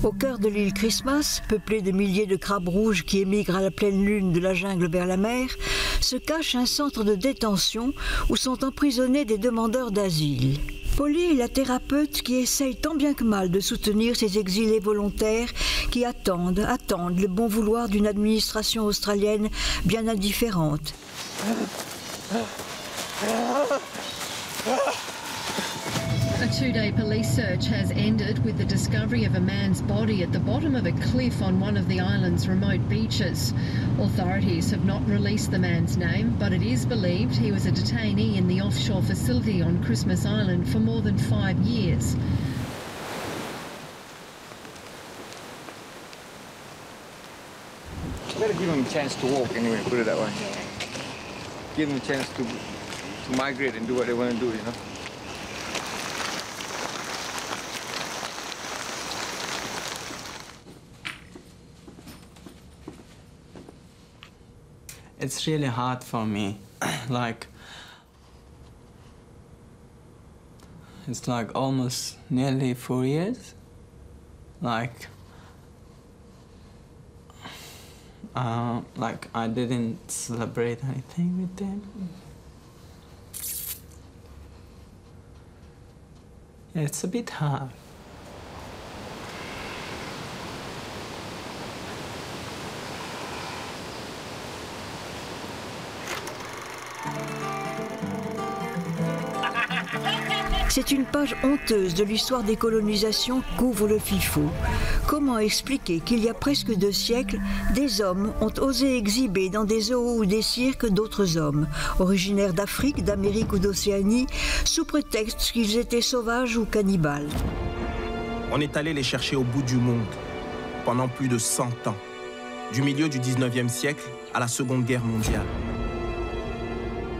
Au cœur de l'île Christmas, peuplée de milliers de crabes rouges qui émigrent à la pleine lune de la jungle vers la mer, se cache un centre de détention où sont emprisonnés des demandeurs d'asile. Polly est la thérapeute qui essaye tant bien que mal de soutenir ces exilés volontaires qui attendent le bon vouloir d'une administration australienne bien indifférente. A two-day police search has ended with the discovery of a man's body at the bottom of a cliff on one of the island's remote beaches. Authorities have not released the man's name, but it is believed he was a detainee in the offshore facility on Christmas Island for more than 5 years. You've got to give them a chance to walk anyway, put it that way. Give them a chance to migrate and do what they want to do, you know? It's really hard for me. It's like almost nearly 4 years. I didn't celebrate anything with them. Yeah, it's a bit hard. C'est une page honteuse de l'histoire des colonisations qu'ouvre le FIFO. Comment expliquer qu'il y a presque 2 siècles, des hommes ont osé exhiber dans des zoos ou des cirques d'autres hommes, originaires d'Afrique, d'Amérique ou d'Océanie, sous prétexte qu'ils étaient sauvages ou cannibales. On est allé les chercher au bout du monde, pendant plus de 100 ans, du milieu du 19e siècle à la Seconde Guerre mondiale.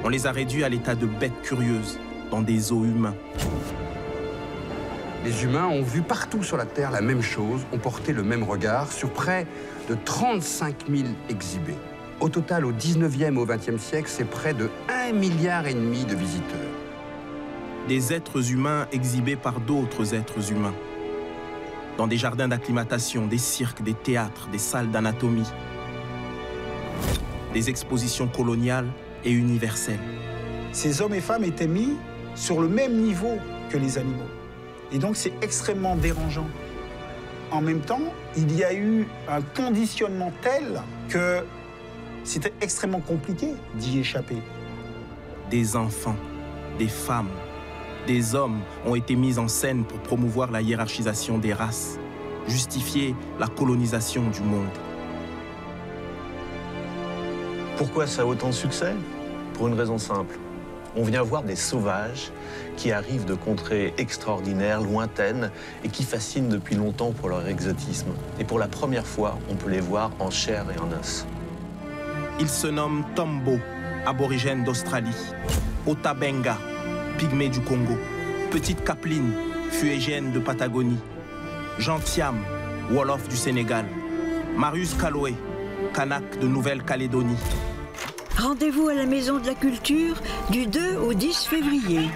On les a réduits à l'état de bêtes curieuses, dans des zoos humains. Les humains ont vu partout sur la Terre la même chose, ont porté le même regard sur près de 35 000 exhibés. Au total, au 19e et au 20e siècle, c'est près de 1,5 milliard de visiteurs. Des êtres humains exhibés par d'autres êtres humains. Dans des jardins d'acclimatation, des cirques, des théâtres, des salles d'anatomie. Des expositions coloniales et universelles. Ces hommes et femmes étaient mis sur le même niveau que les animaux. Et donc c'est extrêmement dérangeant. En même temps, il y a eu un conditionnement tel que c'était extrêmement compliqué d'y échapper. Des enfants, des femmes, des hommes ont été mis en scène pour promouvoir la hiérarchisation des races, justifier la colonisation du monde. Pourquoi ça a autant de succès? Pour une raison simple. On vient voir des sauvages qui arrivent de contrées extraordinaires, lointaines, et qui fascinent depuis longtemps pour leur exotisme. Et pour la première fois, on peut les voir en chair et en os. Ils se nomment Tombo, aborigène d'Australie, Otabenga, pygmée du Congo, Petite Capeline, fuégène de Patagonie, Jean Thiam, Wolof du Sénégal, Marius Kaloé, Kanak de Nouvelle-Calédonie. Rendez-vous à la Maison de la Culture du 2 au 10 février.